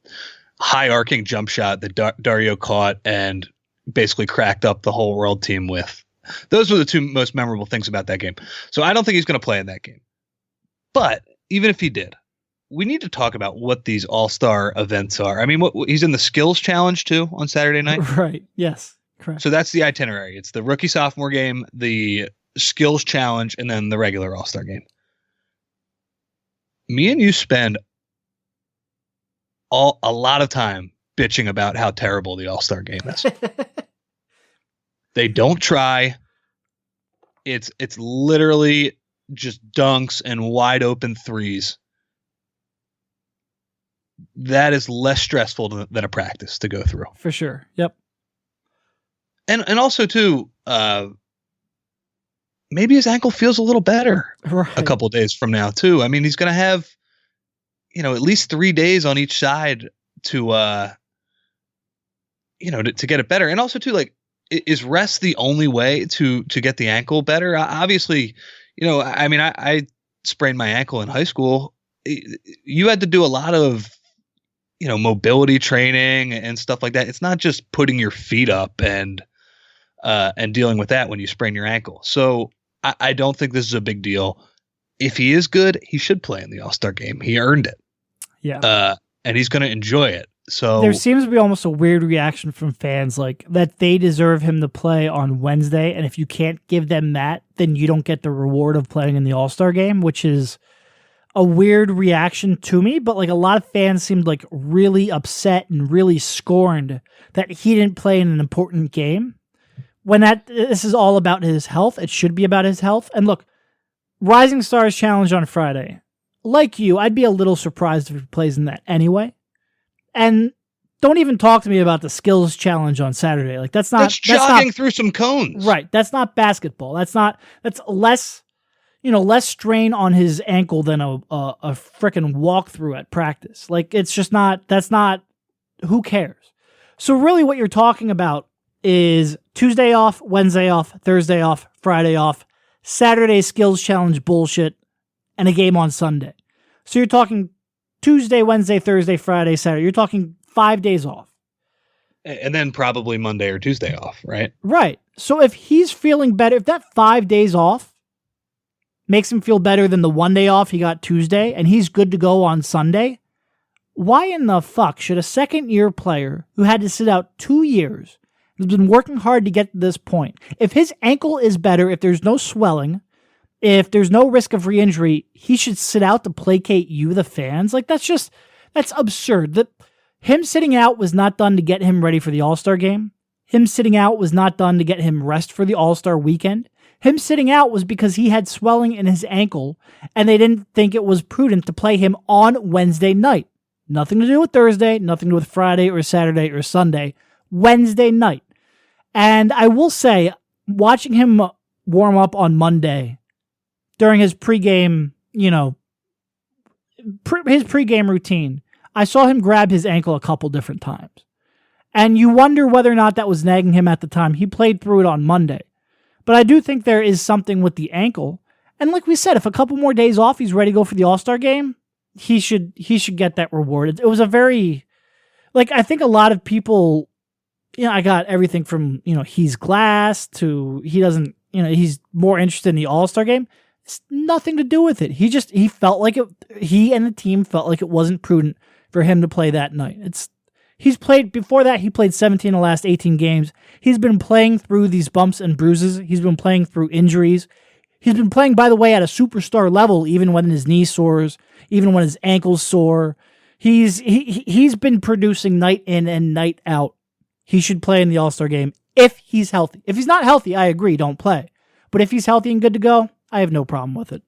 C: high arcing jump shot that Dario caught and basically cracked up the whole world team with. Those were the 2 most memorable things about that game. So I don't think he's going to play in that game. But even if he did, we need to talk about what these all-star events are. I mean, he's in the skills challenge too on Saturday night.
A: Right. Yes. Correct.
C: So that's the itinerary. It's the rookie sophomore game, the skills challenge, and then the regular all-star game. Me and you spend a lot of time bitching about how terrible the all-star game is. They don't try. It's literally just dunks and wide open threes. That is less stressful than a practice to go through.
A: For sure. Yep.
C: And also too, maybe his ankle feels a little better a couple of days from now too. I mean, he's going to have, at least 3 days on each side to get it better. And also too, like, is rest the only way to get the ankle better? Obviously, I mean, I sprained my ankle in high school. You had to do a lot of, mobility training and stuff like that. It's not just putting your feet up and dealing with that when you sprain your ankle. So I don't think this is a big deal. If he is good, he should play in the All-Star game. He earned it.
A: Yeah.
C: And he's going to enjoy it. So
A: there seems to be almost a weird reaction from fans, like that they deserve him to play on Wednesday, and if you can't give them that, then you don't get the reward of playing in the All-Star game, which is a weird reaction to me. But like a lot of fans seemed like really upset and really scorned that he didn't play in an important game. When this is all about his health, it should be about his health. And look, Rising Stars Challenge on Friday. Like you, I'd be a little surprised if he plays in that anyway. And don't even talk to me about the Skills Challenge on Saturday. Like that's
C: jogging through some cones.
A: Right. That's not basketball. That's less, less strain on his ankle than a freaking walkthrough at practice. Like it's just not, who cares? So really what you're talking about is Tuesday off, Wednesday off, Thursday off, Friday off, Saturday Skills Challenge bullshit, and a game on Sunday. So you're talking Tuesday, Wednesday, Thursday, Friday, Saturday. You're talking 5 days off.
C: And then probably Monday or Tuesday off, right?
A: Right. So if he's feeling better, if that 5 days off makes him feel better than the 1 day off he got Tuesday, and he's good to go on Sunday, why in the fuck should a second-year player who had to sit out 2 years, who's been working hard to get to this point, if his ankle is better, if there's no swelling, if there's no risk of re-injury, he should sit out to placate you, the fans? Like, that's absurd. Him sitting out was not done to get him ready for the All-Star game. Him sitting out was not done to get him rest for the All-Star weekend. Him sitting out was because he had swelling in his ankle, and they didn't think it was prudent to play him on Wednesday night. Nothing to do with Thursday, nothing to do with Friday or Saturday or Sunday. Wednesday night. And I will say, watching him warm up on Monday during his pregame, his pregame routine, I saw him grab his ankle a couple different times. And you wonder whether or not that was nagging him at the time. He played through it on Monday. But I do think there is something with the ankle. And like we said, if a couple more days off, he's ready to go for the All-Star game, he should get that reward. It was a very, I think a lot of people, I got everything from, he's glass to he doesn't, he's more interested in the All-Star game. It's nothing to do with it. He felt like it, he and the team felt like it wasn't prudent for him to play that night. He's played, before that, he played 17 of the last 18 games. He's been playing through these bumps and bruises. He's been playing through injuries. He's been playing, by the way, at a superstar level, even when his knee sores, even when his ankles sore. He's been producing night in and night out. He should play in the All-Star game if he's healthy. If he's not healthy, I agree, don't play. But if he's healthy and good to go, I have no problem with it.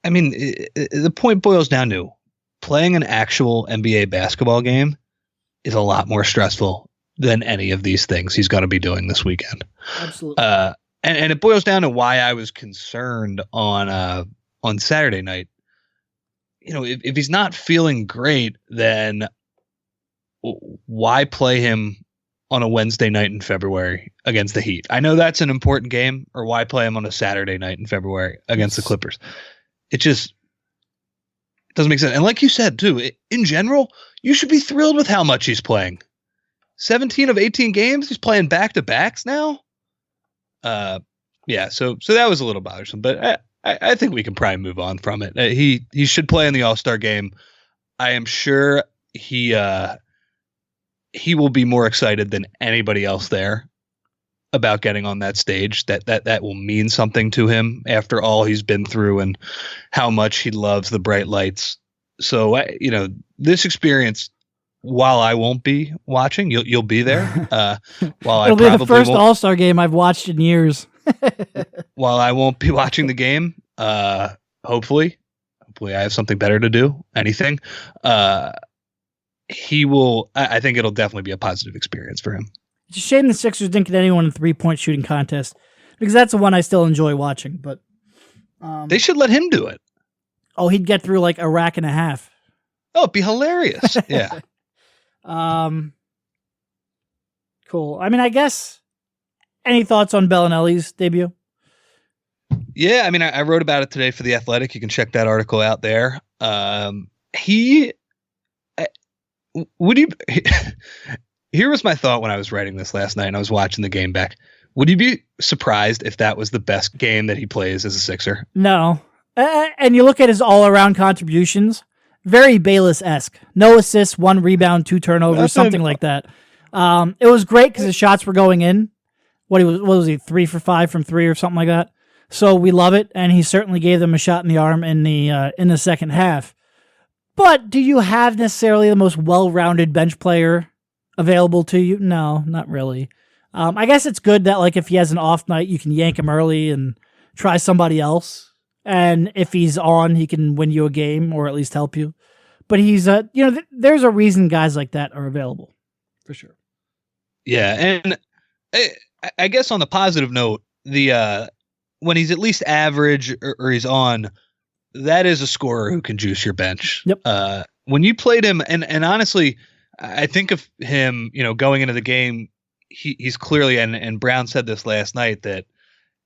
C: I mean, the point boils down to playing an actual NBA basketball game is a lot more stressful than any of these things he's going to be doing this weekend.
A: Absolutely.
C: And it boils down to why I was concerned on Saturday night. If he's not feeling great, then why play him on a Wednesday night in February against the Heat? I know that's an important game. Or why play him on a Saturday night in February against the Clippers? It just doesn't make sense. And like you said, too, in general, you should be thrilled with how much he's playing. 17 of 18 games, he's playing back-to-backs now. Yeah, so that was a little bothersome, but I think we can probably move on from it. He should play in the All-Star game. I am sure he will be more excited than anybody else there about getting on that stage. That will mean something to him after all he's been through and how much he loves the bright lights. So this experience, while I won't be watching, you'll be there. While
A: It'll be the first All-Star game I've watched in years.
C: While I won't be watching the game, hopefully I have something better to do. Anything. He will. I think it'll definitely be a positive experience for him.
A: It's a shame the Sixers didn't get anyone in the 3-point shooting contest, because that's the one I still enjoy watching. But
C: they should let him do it.
A: Oh, he'd get through like a rack and a half.
C: Oh, it'd be hilarious. Yeah.
A: Cool. I mean, I guess. Any thoughts on Bellinelli's debut?
C: Yeah, I mean, I wrote about it today for The Athletic. You can check that article out there. Here was my thought when I was writing this last night and I was watching the game back. Would you be surprised if that was the best game that he plays as a Sixer?
A: No. And you look at his all-around contributions, very Bayless-esque. No assists, 1 rebound, 2 turnovers, something like that. It was great because his shots were going in. What was he, 3 for 5 from 3 or something like that? So we love it, and he certainly gave them a shot in the arm in the second half. But do you have necessarily the most well-rounded bench player available to you? No, not really. I guess it's good that if he has an off night, you can yank him early and try somebody else. And if he's on, he can win you a game or at least help you. But he's, there's a reason guys like that are available for sure.
C: Yeah. And I guess on the positive note, when he's at least average or he's on, that is a scorer who can juice your bench.
A: Yep.
C: When you played him, and honestly, I think of him, going into the game, he's clearly, and Brown said this last night, that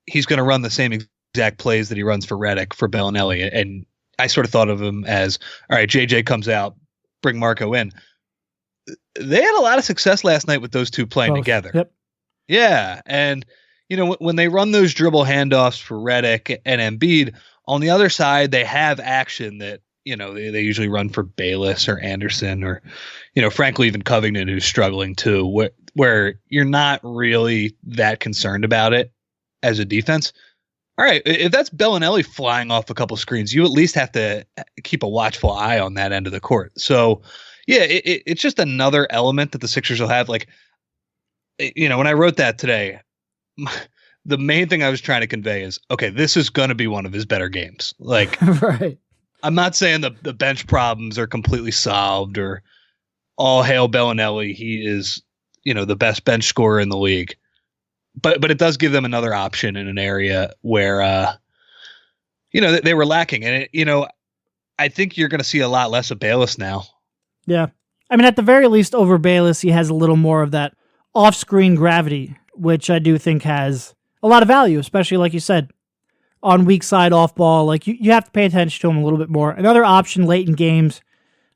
C: he's going to run the same exact plays that he runs for Redick for Bellinelli. And I sort of thought of him as, all right, JJ comes out, bring Marco in. They had a lot of success last night with those two playing together.
A: Yep.
C: Yeah. And, when they run those dribble handoffs for Redick and Embiid, on the other side, they have action that, they usually run for Bayless or Anderson or, frankly, even Covington, who's struggling too, where you're not really that concerned about it as a defense. All right, if that's Bellinelli flying off a couple screens, you at least have to keep a watchful eye on that end of the court. So, yeah, it's just another element that the Sixers will have. Like, when I wrote that today, the main thing I was trying to convey is, okay, this is going to be one of his better games. Like,
A: right.
C: I'm not saying the bench problems are completely solved or all hail Bellinelli. He is, the best bench scorer in the league. But it does give them another option in an area where, they were lacking. And, I think you're going to see a lot less of Bayless now.
A: Yeah. I mean, at the very least, over Bayless, he has a little more of that off-screen gravity, which I do think has a lot of value, especially, like you said, on weak side off ball. Like, you have to pay attention to him a little bit more. Another option late in games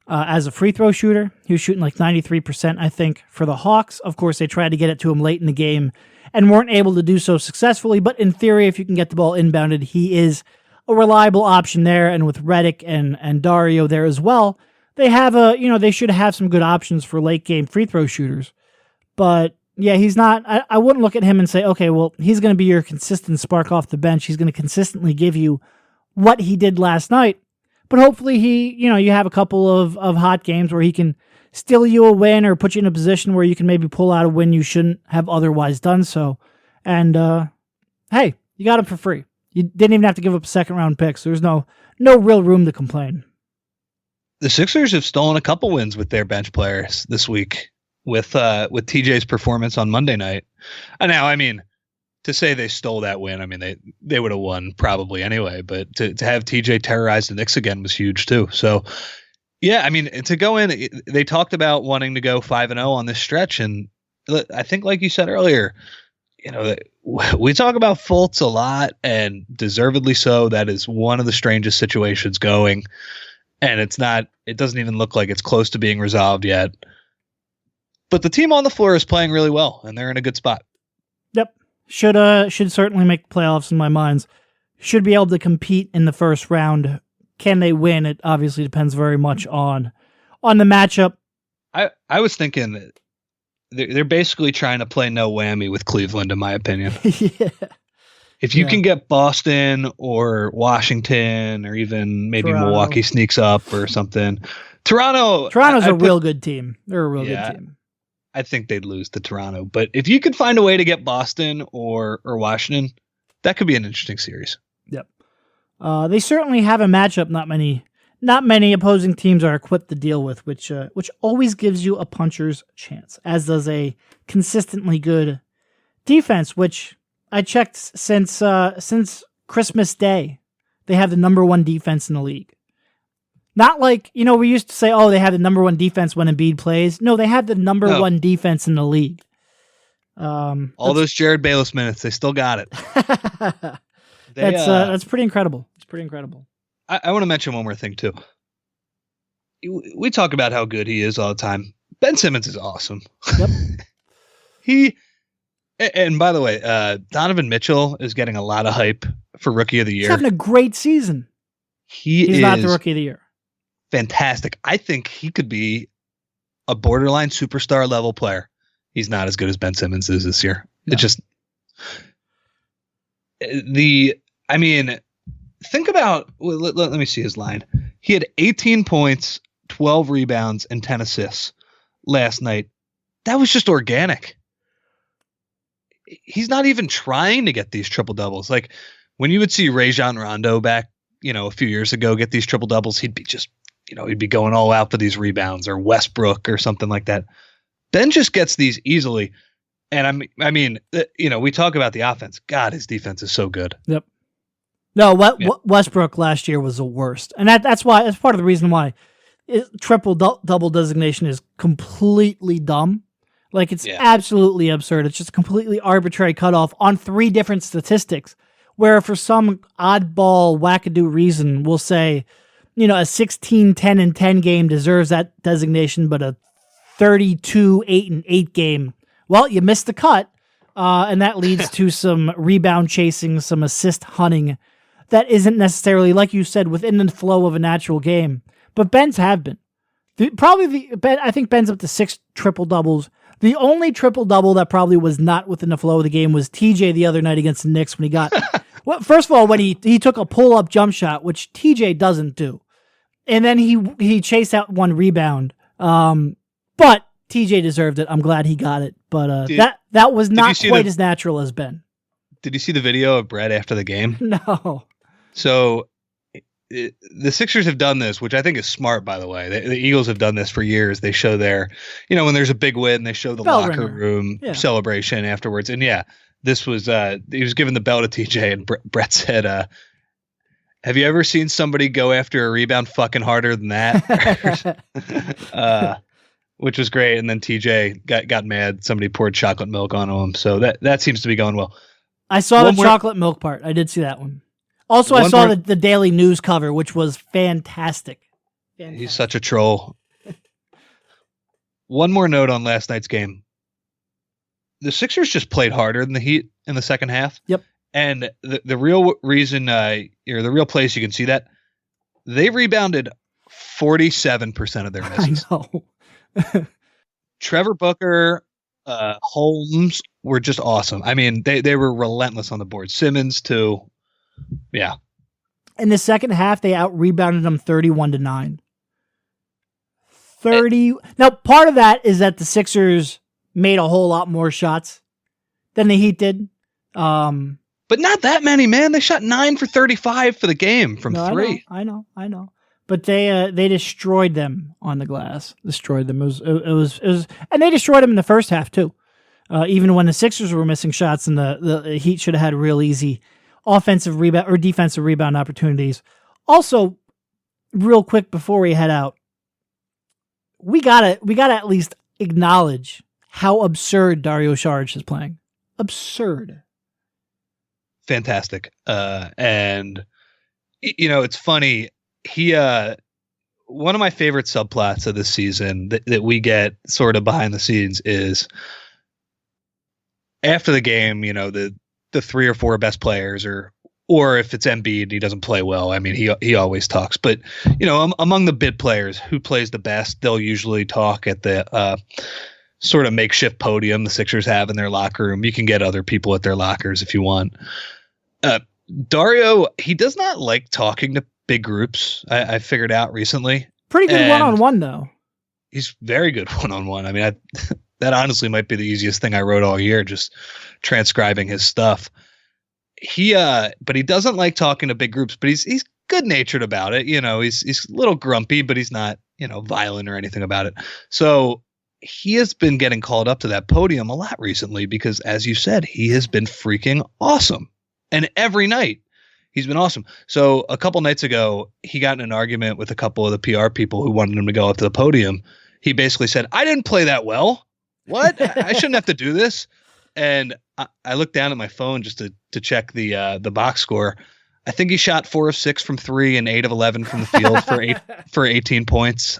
A: as a free throw shooter. He was shooting like 93%, I think, for the Hawks. Of course, they tried to get it to him late in the game and weren't able to do so successfully. But in theory, if you can get the ball inbounded, he is a reliable option there. And with Redick and Dario there as well, they have they should have some good options for late game free throw shooters. But yeah, he's not, I wouldn't look at him and say, okay, well, he's going to be your consistent spark off the bench. He's going to consistently give you what he did last night. But hopefully you have a couple of hot games where he can steal you a win or put you in a position where you can maybe pull out a win you shouldn't have otherwise done so. And, hey, you got him for free. You didn't even have to give up a second round pick, so there's no real room to complain.
C: The Sixers have stolen a couple wins with their bench players this week with TJ's performance on Monday night. And now, I mean, to say they stole that win, I mean, they would have won probably anyway, but to have TJ terrorize the Knicks again was huge too. So, yeah, I mean, to go in, they talked about wanting to go 5-0 on this stretch. And I think, like you said earlier, we talk about Fultz a lot, and deservedly so. That is one of the strangest situations going. And it doesn't even look like it's close to being resolved yet. But the team on the floor is playing really well, and they're in a good spot. Yep.
A: Should certainly make the playoffs in my minds. Should be able to compete in the first round. Can they win? It obviously depends very much on the matchup.
C: I was thinking that they're basically trying to play no whammy with Cleveland, in my opinion.
A: Yeah.
C: If you can get Boston or Washington or even maybe Toronto. Milwaukee sneaks up or something. Toronto's
A: a real good team. They're a real good team.
C: I think they'd lose to Toronto. But if you could find a way to get Boston or Washington, that could be an interesting series.
A: Yep. They certainly have a matchup not many opposing teams are equipped to deal with, which always gives you a puncher's chance, as does a consistently good defense, which I checked since Christmas Day. They have the number one defense in the league. Not like, we used to say, oh, they have the number one defense when Embiid plays. No, they have the number one defense in the league.
C: All those Jared Bayless minutes, they still got it.
A: That's pretty incredible. It's pretty incredible.
C: I want to mention one more thing, too. We talk about how good he is all the time. Ben Simmons is awesome.
A: Yep.
C: And by the way, Donovan Mitchell is getting a lot of hype for Rookie of the Year.
A: He's having a great season. He's not the Rookie of the Year.
C: Fantastic. I think he could be a borderline superstar level player. He's not as good as Ben Simmons is this year. No. Think about, let me see his line. He had 18 points, 12 rebounds, and 10 assists last night. That was just organic. He's not even trying to get these triple doubles. Like, when you would see Rajon Rondo back, a few years ago get these triple doubles, he'd be just, he'd be going all out for these rebounds, or Westbrook or something like that. Ben just gets these easily. And we talk about the offense. God, his defense is so good.
A: Yep. No, Westbrook last year was the worst. And that's part of the reason why triple double designation is completely dumb. Like, it's absolutely absurd. It's just a completely arbitrary cutoff on 3 different statistics, where for some oddball wackadoo reason, we'll say, a 16, 10, and 10 game deserves that designation, but a 32, 8, and 8 game, well, you missed the cut, and that leads to some rebound chasing, some assist hunting that isn't necessarily, like you said, within the flow of a natural game. But Ben's have been. I think Ben's up to 6 triple doubles. The only triple double that probably was not within the flow of the game was TJ the other night against the Knicks when he got. Well, first of all, when he took a pull up jump shot, which TJ doesn't do, and then he chased out 1 rebound. But TJ deserved it. I'm glad he got it. But that was not quite as natural as Ben.
C: Did you see the video of Brett after the game?
A: No.
C: So the Sixers have done this, which I think is smart, by the way. The Eagles have done this for years. They show their, when there's a big win, they show the locker room celebration afterwards. And this was, he was giving the bell to TJ, and Brett said, have you ever seen somebody go after a rebound fucking harder than that? Which was great. And then TJ got mad. Somebody poured chocolate milk on him. So that seems to be going well.
A: I saw the chocolate milk part. I did see that one. Also, I saw the Daily News cover, which was fantastic.
C: He's such a troll. One more note on last night's game. The Sixers just played harder than the Heat in the second half.
A: Yep.
C: And the real reason, or the real place you can see that, they rebounded 47% of their misses.
A: I know.
C: Trevor Booker, Holmes were just awesome. I mean, they were relentless on the board. Simmons too. Yeah.
A: In the second half, they out-rebounded them 31-9. Now, part of that is that the Sixers made a whole lot more shots than the Heat did.
C: But not that many, man. They shot 9 for 35 for the game from 3.
A: I know. But they destroyed them on the glass. Destroyed them. It was, and they destroyed them in the first half too. Even when the Sixers were missing shots, and the Heat should have had real easy offensive rebound or defensive rebound opportunities. Also, real quick before we head out, we gotta at least acknowledge how absurd Dario Saric is playing. Absurd.
C: Fantastic. And it's funny. He one of my favorite subplots of this season that we get sort of behind the scenes is after the game, the 3 or 4 best players, or if it's Embiid and he doesn't play well, I mean, he always talks. But, among the bid players, who plays the best, they'll usually talk at the sort of makeshift podium the Sixers have in their locker room. You can get other people at their lockers if you want. Dario, he does not like talking to big groups. I figured out recently.
A: Pretty good one-on-one, though.
C: He's very good one-on-one. I mean, that honestly might be the easiest thing I wrote all year, just transcribing his stuff. But he doesn't like talking to big groups, but he's good-natured about it. He's a little grumpy, but he's not, violent or anything about it. So he has been getting called up to that podium a lot recently because, as you said, he has been freaking awesome. And every night he's been awesome. So a couple nights ago, he got in an argument with a couple of the PR people who wanted him to go up to the podium. He basically said, I didn't play that well. What? I shouldn't have to do this. And I looked down at my phone just to check the box score. I think he shot 4 of 6 from 3 and 8 of 11 from the field for 18 points,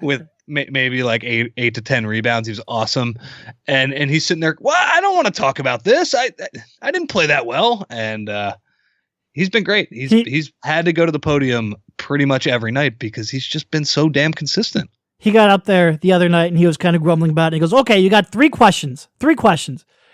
C: with maybe like 8 to 10 rebounds. He was awesome. And he's sitting there, well, I don't want to talk about this. I didn't play that well. And he's been great. He's had to go to the podium pretty much every night because he's just been so damn consistent.
A: He got up there the other night and he was kind of grumbling about it. He goes, okay, you got 3 questions.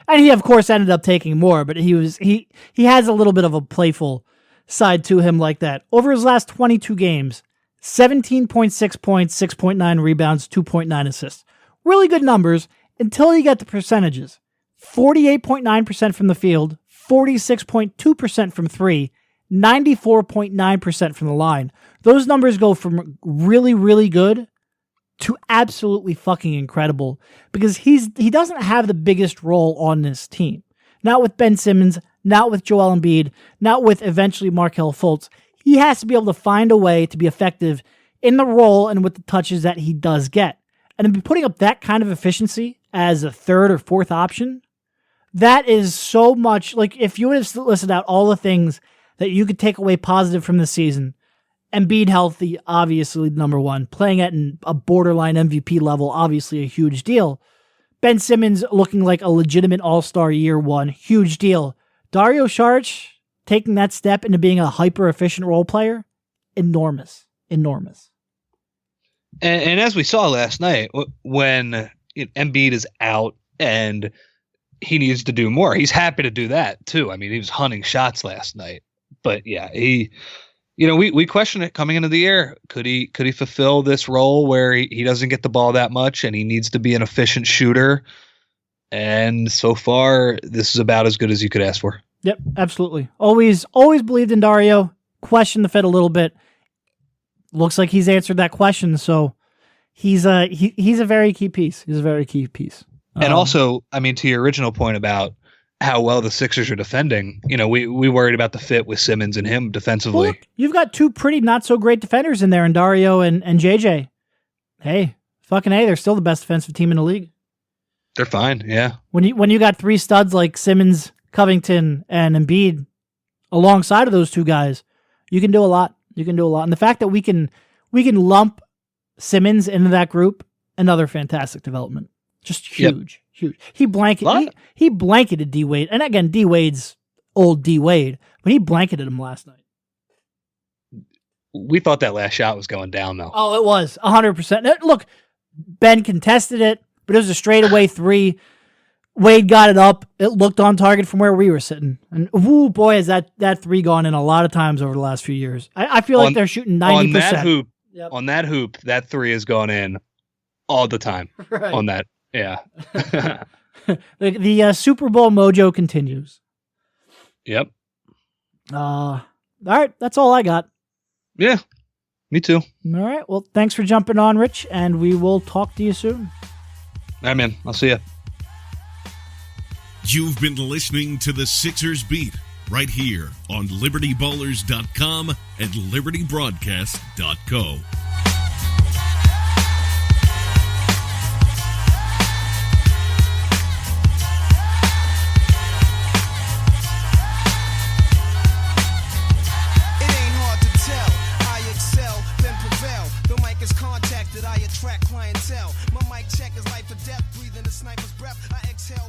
A: And he, of course, ended up taking more, but he has a little bit of a playful side to him like that. Over his last 22 games, 17.6 points, 6.9 rebounds, 2.9 assists. Really good numbers until you get the percentages. 48.9% from the field, 46.2% from three, 94.9% from the line. Those numbers go from really, really good to absolutely fucking incredible because he doesn't have the biggest role on this team. Not with Ben Simmons, not with Joel Embiid, not with eventually Markelle Fultz. He has to be able to find a way to be effective in the role and with the touches that he does get. And to be putting up that kind of efficiency as a third or fourth option, that is so much, like if you would have listed out all the things that you could take away positive from this season, Embiid healthy, obviously number one, playing at a borderline MVP level, obviously a huge deal. Ben Simmons looking like a legitimate all-star year one, huge deal. Dario Saric taking that step into being a hyper-efficient role player, enormous.
C: And as we saw last night, when Embiid is out and he needs to do more, he's happy to do that too. I mean, he was hunting shots last night. But yeah, we questioned it coming into the year. Could he fulfill this role where he doesn't get the ball that much and he needs to be an efficient shooter? And so far, this is about as good as you could ask for.
A: Yep, absolutely. Always believed in Dario. Questioned the fit a little bit. Looks like he's answered that question. So he's a very key piece. He's a very key piece.
C: And also, I mean, to your original point about how well the Sixers are defending, we worried about the fit with Simmons and him defensively.
A: Well, look, you've got two pretty not so great defenders in there in Dario and JJ. Hey, fucking A, they're still the best defensive team in the league.
C: They're fine, yeah.
A: When you got three studs like Simmons, Covington, and Embiid alongside of those two guys, you can do a lot. And the fact that we can lump Simmons into that group, another fantastic development. Just huge. He blanketed D Wade, and again, D Wade's old D Wade, but he blanketed him last night.
C: We thought that last shot was going down, though.
A: Oh, it was 100%. Look, Ben contested it, but it was a straightaway three. Wade got it up. It looked on target from where we were sitting, and ooh, boy, has that three gone in a lot of times over the last few years. I feel like they're shooting 90%.
C: On that hoop. Yep. On that hoop, that three has gone in all the time. Right. On that. Yeah.
A: the Super Bowl mojo continues.
C: Yep.
A: All right. That's all I got.
C: Yeah. Me too.
A: All right. Well, thanks for jumping on, Rich, and we will talk to you soon.
C: All right, man. I'll see you.
D: You've been listening to the Sixers Beat right here on LibertyBallers.com and LibertyBroadcast.co.
E: Contacted, I attract clientele. My mic check is life or death, breathing the sniper's breath. I exhale.